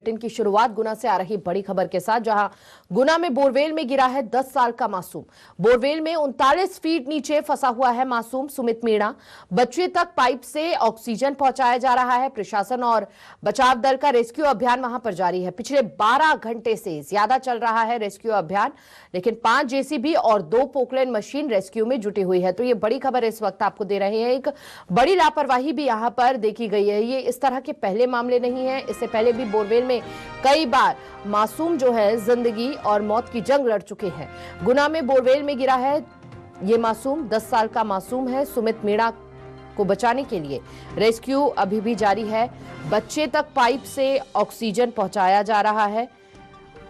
Bulletin की शुरुआत गुना से आ रही बड़ी खबर के साथ, जहां गुना में बोरवेल में गिरा है 10 साल का मासूम। बोरवेल में 39 फीट नीचे फंसा हुआ है मासूम सुमित मीणा। बच्चे तक पाइप से ऑक्सीजन पहुंचाया जा रहा है। प्रशासन और बचाव दल का रेस्क्यू अभियान वहां पर जारी है। पिछले 12 घंटे से ज्यादा चल रहा है रेस्क्यू अभियान, लेकिन 5 जेसीबी और 2 पोकलेन मशीन रेस्क्यू में जुटी हुई है। तो ये बड़ी खबर इस वक्त आपको दे रहे हैं। एक बड़ी लापरवाही भी यहां पर देखी गई है। ये इस तरह के पहले मामले नहीं है। इससे पहले भी बोरवेल में कई बार मासूम जो है जिंदगी और मौत की जंग लड़ चुके हैं। गुना में बोरवेल में गिरा है ये मासूम, 10 साल का मासूम है। सुमित मीणा को बचाने के लिए रेस्क्यू अभी भी जारी है। बच्चे तक पाइप से ऑक्सीजन पहुंचाया जा रहा है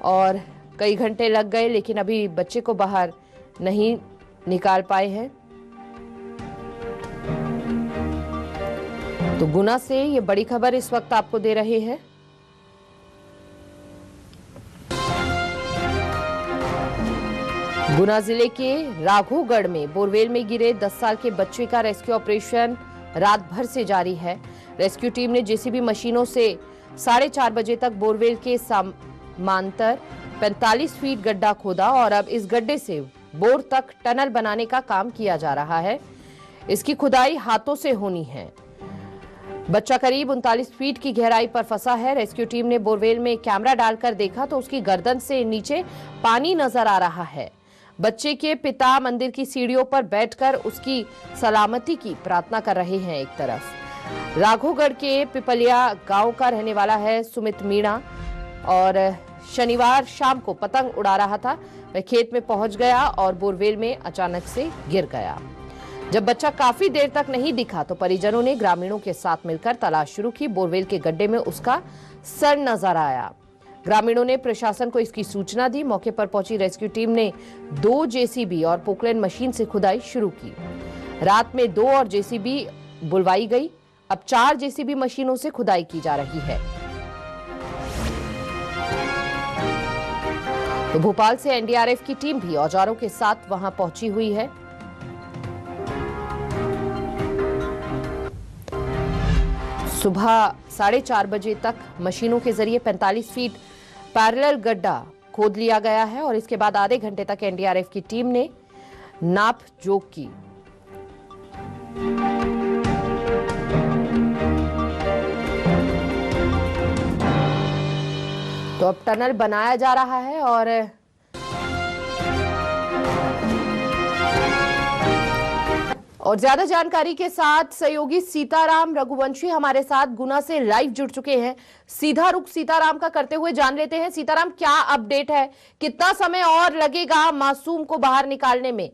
और कई घंटे लग गए, लेकिन अभी बच्चे को बाहर नहीं निकाल पाए हैं। तो गुना से ये बड़ी खबर इस वक्त आपको दे रहे हैं। गुना जिले के राघोगढ़ में बोरवेल में गिरे 10 साल के बच्चे का रेस्क्यू ऑपरेशन रात भर से जारी है। रेस्क्यू टीम ने जेसीबी मशीनों से 4:30 बजे तक बोरवेल के समांतर 45 फीट गड्ढा खोदा और अब इस गड्ढे से बोर तक टनल बनाने का काम किया जा रहा है। इसकी खुदाई हाथों से होनी है। बच्चा करीब 39 फीट की गहराई पर फंसा है। रेस्क्यू टीम ने बोरवेल में कैमरा डालकर देखा तो उसकी गर्दन से नीचे पानी नजर आ रहा है। बच्चे के पिता मंदिर की सीढ़ियों पर बैठकर उसकी सलामती की प्रार्थना कर रहे हैं। एक तरफ राघोगढ़ के पिपलिया गांव का रहने वाला है सुमित मीणा और शनिवार शाम को पतंग उड़ा रहा था। वह खेत में पहुंच गया और बोरवेल में अचानक से गिर गया। जब बच्चा काफी देर तक नहीं दिखा तो परिजनों ने ग्रामीणों के साथ मिलकर तलाश शुरू की। बोरवेल के गड्ढे में उसका सर नजर आया। ग्रामीणों ने प्रशासन को इसकी सूचना दी। मौके पर पहुंची रेस्क्यू टीम ने 2 जेसीबी और पोकलेन मशीन से खुदाई शुरू की। रात में 2 और जेसीबी बुलवाई गई। अब 4 जेसीबी मशीनों से खुदाई की जा रही है। तो भोपाल से एनडीआरएफ की टीम भी औजारों के साथ वहां पहुंची हुई है। सुबह 4:30 बजे तक मशीनों के जरिए 45 फीट पैरेलल गड्ढा खोद लिया गया है और इसके बाद आधे घंटे तक एनडीआरएफ की टीम ने नाप जोख की। तो अब टनल बनाया जा रहा है और ज्यादा जानकारी के साथ सहयोगी सीताराम रघुवंशी हमारे साथ गुना से लाइव जुड़ चुके हैं। सीधा रुख सीताराम का करते हुए जान लेते हैं। सीताराम, क्या अपडेट है? कितना समय और लगेगा मासूम को बाहर निकालने में?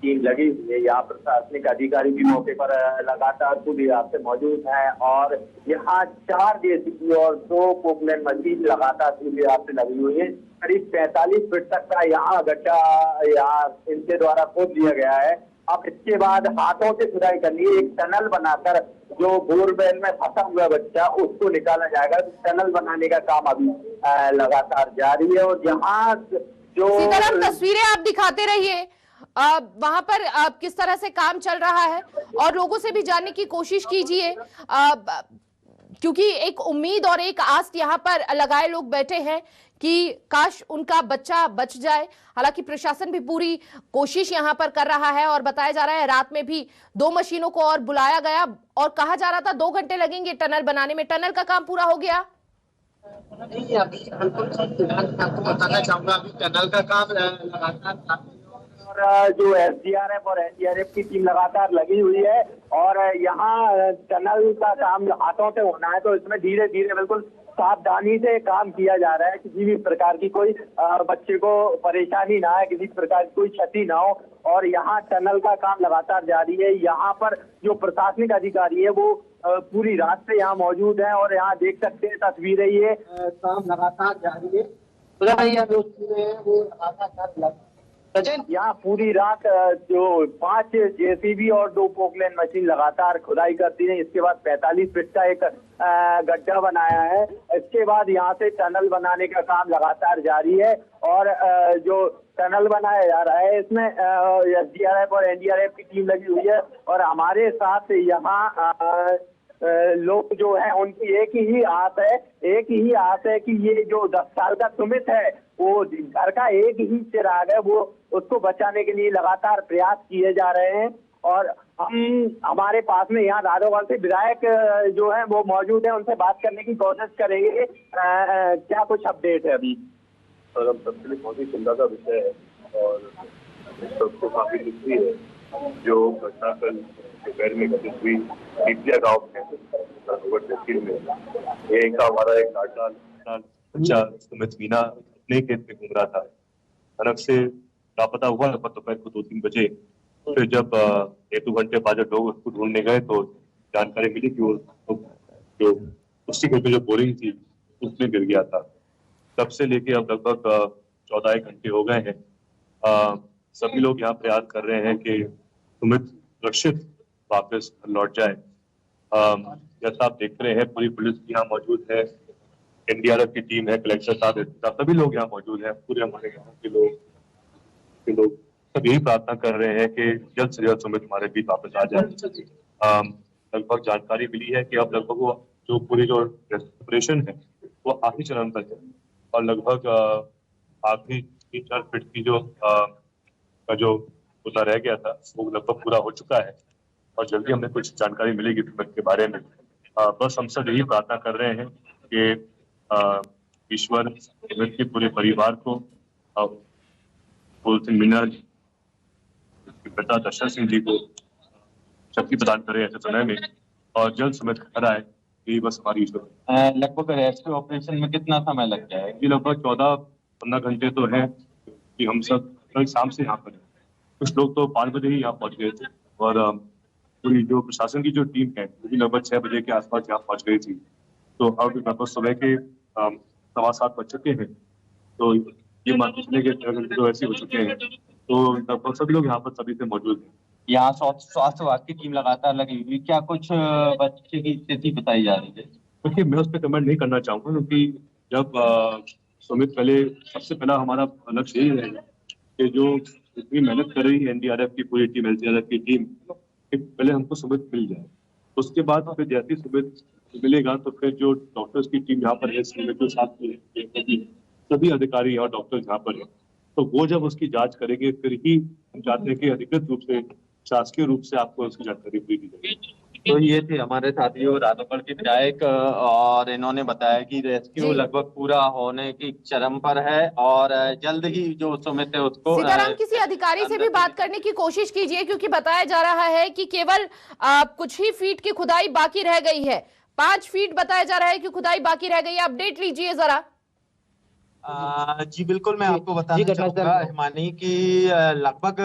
टीम लगी हुई है। यहाँ प्रशासनिक अधिकारी भी मौके पर लगातार पूरी रात से मौजूद है और यहाँ 4 जेसीबी और 2 पोकलेन मशीन लगातार पूरी रात से लगी हुई है। करीब 45 फीट तक का यहाँ गड्ढा यहाँ इनके द्वारा खोद लिया गया है। अब इसके बाद हाथों से खुदाई करनी है। एक टनल बनाकर जो बोरवेल में फंसा हुआ बच्चा उसको निकाला जाएगा। टनल बनाने का काम अभी लगातार जारी है और यहाँ जो सीताराम तस्वीरें आप दिखाते रहिए। वहां पर किस तरह से काम चल रहा है और लोगों से भी जानने की कोशिश कीजिए, क्योंकि एक उम्मीद और एक आस यहाँ पर लगाए लोग बैठे हैं कि काश उनका बच्चा बच जाए। हालांकि प्रशासन भी पूरी कोशिश यहाँ पर कर रहा है और बताया जा रहा है रात में भी 2 मशीनों को और बुलाया गया और कहा जा रहा था 2 घंटे लगेंगे टनल बनाने में। टनल का काम पूरा हो गया? नहीं, अभी आपको बताना चाहूंगा, अभी टनल का काम लगातार और जो एसडीआरएफ और एनडीआरएफ की टीम लगातार लगी हुई है और यहाँ टनल का काम हाथों से होना है, तो इसमें धीरे धीरे बिल्कुल सावधानी से काम किया जा रहा है। किसी भी प्रकार की कोई बच्चे को परेशानी ना है, किसी प्रकार की कोई क्षति ना हो और यहाँ टनल का काम लगातार जारी है। यहाँ पर जो प्रशासनिक अधिकारी है वो पूरी रात से यहाँ मौजूद है और यहाँ देख सकते हैं तस्वीरें, ये काम लगातार जारी है। वो लगातार यहाँ पूरी रात जो 5 जेसीबी और 2 पोकलैंड मशीन लगातार खुदाई करती है। इसके बाद 45 फीट का एक गड्ढा बनाया है। इसके बाद यहाँ से टनल बनाने का काम लगातार जारी है और जो टनल बनाया जा रहा है इसमें एसडीआरएफ और एनडीआरएफ की टीम लगी हुई है और हमारे साथ यहाँ लोग जो हैं उनकी एक ही आस है कि ये जो 10 साल का सुमित है वो घर का एक ही चिराग है, वो उसको बचाने के लिए लगातार प्रयास किए जा रहे हैं। और हमारे पास में यहाँ राधोगढ़ से विधायक जो है वो मौजूद है, उनसे बात करने की कोशिश करेंगे। क्या कुछ अपडेट है अभी? सर, हम सबके लिए बहुत ही चिंता का विषय है और सबको काफी दुख भी है जो घटना कल दोपहर में घटित हुई टीपिया गाँव में तहसील में। यही का हमारा एक 8 साल बच्चा सुमित मीना अपने खेत में घूम रहा था। अचानक से लापता हुआ लगभग दोपहर को 2-3 बजे। फिर जब 1-2 घंटे बाद जब लोग उसको ढूंढने गए तो जानकारी मिली कि वो जो उसकी घर में जो बोरिंग थी उसमें गिर गया था। तब से लेके अब लगभग 14 घंटे हो गए हैं। सभी लोग यहाँ प्रयास कर रहे हैं कि सुमित सुरक्षित वापस लौट जाए। जैसा आप देख रहे हैं पूरी पुलिस यहाँ मौजूद है, एनडीआरएफ की टीम है, कलेक्टर साहब, सभी लोग यहाँ मौजूद हैं। पूरे हमारे गाँव के लोग सब यही प्रार्थना कर रहे हैं कि जल्द से जल्द सुमित हमारे बीच वापस आ जाए। लगभग जानकारी मिली है कि अब लगभग वो जो पूरी जो ऑपरेशन है वो आखिरी चरण पर है और लगभग आखिरी 3-4 फीट की जो उतना रह गया था वो लगभग पूरा हो चुका है और जल्दी हमें कुछ जानकारी मिलेगी सुमित के बारे में। बस हम सब यही प्रार्थना कर रहे हैं कि ईश्वर सुमित के पूरे परिवार को सिंह मीना के पिता दशरथ सिंह जी को शक्ति प्रदान करे ऐसे समय में और जल्द सुमित घर आए, यही बस हमारी ईश्वर। लगभग रेस्क्यू ऑपरेशन में कितना समय लग जाएगा? ये लगभग 14-15 घंटे तो है कि हम सब कल शाम से यहाँ पर हैं। कुछ लोग तो 5 बजे ही यहाँ पहुँच गए थे और पूरी जो प्रशासन की जो टीम है वो भी लगभग 6 बजे के आसपास यहाँ पहुँच गई थी। तो अब लगभग सुबह के 7:15 बज चुके हैं, तो ये मान के चले 6 घंटे तो ऐसे हो चुके हैं। तो लगभग सभी लोग यहाँ पर सभी से मौजूद हैं। यहाँ स्वास्थ्य विभाग की टीम लगातार लगी हुई, क्या कुछ बच्चे की स्थिति बताई जा रही है? देखिए, मैं उस पर कमेंट नहीं करना चाहूँगा क्योंकि जब सुमित सबसे पहला हमारा लक्ष्य यही रहेगा कि जो इतनी मेहनत कर रही है एनडीआरएफ की पूरी टीम, एसडीआरएफ की टीम, पहले हमको सुमित मिल जाए। उसके बाद फिर जैसे ही सुमित मिलेगा तो फिर जो डॉक्टर्स की टीम यहाँ पर है, जो साथ में सभी अधिकारी और डॉक्टर यहाँ पर है, तो वो जब उसकी जांच करेंगे फिर ही हम चाहते हैं कि अधिकृत रूप से, शासकीय रूप से आपको उसकी जानकारी दी जाएगी। तो ये थे हमारे साथियों राधोगढ़ के विधायक और इन्होंने बताया कि रेस्क्यू लगभग पूरा होने की चरम पर है और जल्द ही जो सुमित है उसको। सीताराम, किसी अधिकारी से भी बात करने की कोशिश कीजिए क्योंकि बताया जा रहा है कि केवल कुछ ही फीट की खुदाई बाकी रह गई है। 5 फीट बताया जा रहा है कि खुदाई बाकी रह गई है। अपडेट लीजिए जरा। जी बिल्कुल, मैं आपको बताना चाहूंगा हिमानी की लगभग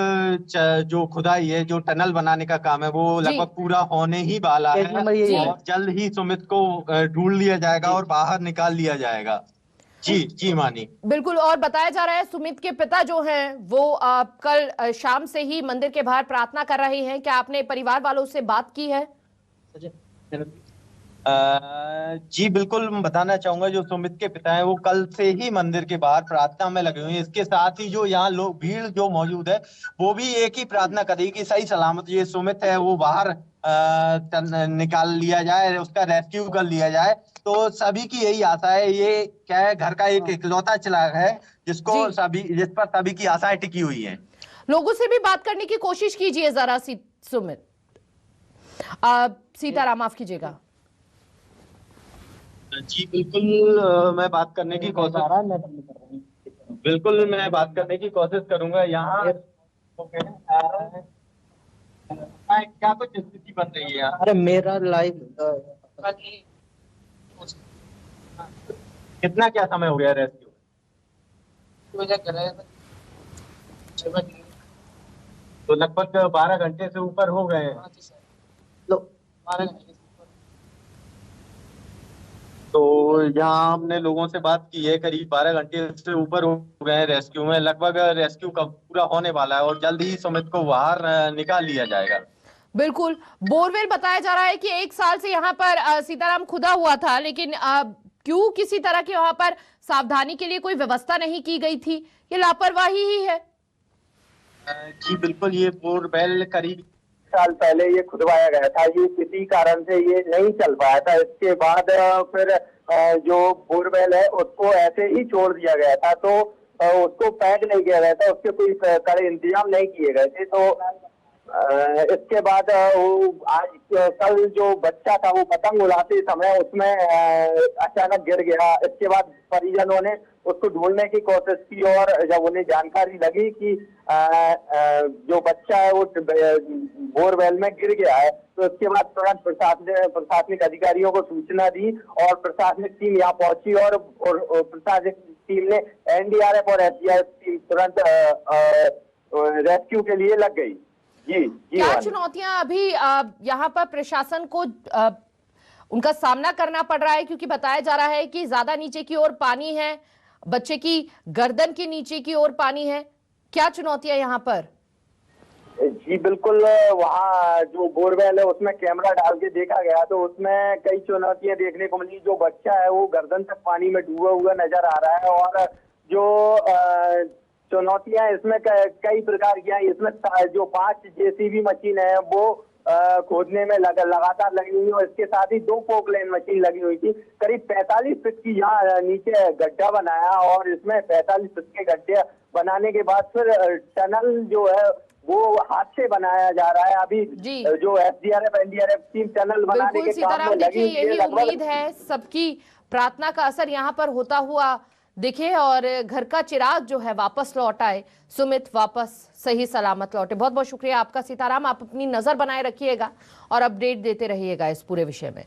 जो खुदाई है, जो टनल बनाने का काम है वो लगभग पूरा होने ही वाला है और जल्द ही सुमित को ढूंढ लिया जाएगा और बाहर निकाल लिया जाएगा। जी मानी, बिल्कुल। और बताया जा रहा है सुमित के पिता जो हैं वो कल शाम से ही मंदिर के बाहर प्रार्थना कर रहे हैं। क्या आपने परिवार वालों से बात की है? जी बिल्कुल, मैं बताना चाहूंगा जो सुमित के पिता हैं वो कल से ही मंदिर के बाहर प्रार्थना में लगे हुए हैं। इसके साथ ही जो यहाँ लोग भीड़ जो मौजूद है वो भी एक ही प्रार्थना करेगी कि सही सलामत ये सुमित है वो बाहर निकाल लिया जाए, उसका रेस्क्यू कर लिया जाए। तो सभी की यही आशा है। ये क्या है, घर का एक इकलौता चिराग है जिस पर सभी की आशाएं टिकी हुई है। लोगों से भी बात करने की कोशिश कीजिए जरा सुमित। सीताराम, माफ कीजिएगा। जी बिल्कुल, मैं बात करने की कोशिश करूंगा। यहाँ क्या कुछ स्थिति बन रही है? अरे मेरा लाइव कितना क्या समय हो गया रेस्क्यू? तो लगभग 12 घंटे से ऊपर हो गए हैं। तो यहाँ हमने लोगों से बात की है, करीब 12 घंटे से ऊपर हो गए हैं रेस्क्यू में। लगभग रेस्क्यू का पूरा होने वाला है और जल्द ही सुमित को बाहर निकाल लिया जाएगा। बिल्कुल। बोरवेल बताया जा रहा है कि 1 साल से यहाँ पर सीताराम खुदा हुआ था, लेकिन क्यों किसी तरह की वहां पर सावधानी के लिए कोई व्यवस्था नहीं की गई थी? ये लापरवाही ही है। जी बिल्कुल, ये बोरवेल करीब साल पहले ये खुदवाया गया था, ये किसी कारण से ये नहीं चल पाया था। इसके बाद फिर जो बोरवेल है उसको ऐसे ही छोड़ दिया गया था, तो उसको पैक नहीं किया गया था, उसके कोई कड़े इंतजाम नहीं किए गए थे। तो इसके बाद आज कल जो बच्चा था वो पतंग उड़ाते समय उसमें अचानक गिर गया। इसके बाद परिजनों ने उसको ढूंढने की कोशिश की और जब उन्हें जानकारी लगी कि जो बच्चा है वो बोरवेल में गिर गया है, तो इसके बाद तुरंत प्रशासनिक अधिकारियों को सूचना दी और प्रशासनिक टीम यहाँ पहुंची और प्रशासनिक टीम ने एनडीआरएफ और एसडीआरएफ टीम तुरंत रेस्क्यू के लिए लग गई। जी क्या चुनौतियां अभी यहाँ पर प्रशासन को उनका सामना करना पड़ रहा है? क्योंकि बताया जा रहा है कि ज्यादा नीचे की ओर पानी है, बच्चे की गर्दन के नीचे की ओर पानी है। क्या चुनौतियां यहाँ पर? जी बिल्कुल, वहाँ जो बोरवेल है उसमें कैमरा डाल के देखा गया तो उसमें कई चुनौतियां देखने को मिली। जो बच्चा है वो गर्दन तक पानी में डूबा हुआ नजर आ रहा है और जो चुनौतियां इसमें कई प्रकार की हैं। इसमें जो 5 जेसीबी मशीन है वो खोदने में लगातार लगी हुई है और इसके साथ ही 2 पोकलेन मशीन लगी हुई थी। करीब 45 फीट की यहाँ नीचे गड्ढा बनाया और इसमें 45 फीट के गड्ढे बनाने के बाद फिर टनल जो है वो हाथ से बनाया जा रहा है। अभी जो एसडीआरएफ एनडीआरएफ टीम टनल बनाने के काम में लगी हुई है। यही उम्मीद है सबकी प्रार्थना का असर यहाँ पर होता हुआ दिखे और घर का चिराग जो है वापस लौट आए, सुमित वापस सही सलामत लौटे। बहुत बहुत शुक्रिया आपका सीताराम। आप अपनी नजर बनाए रखिएगा और अपडेट देते रहिएगा इस पूरे विषय में।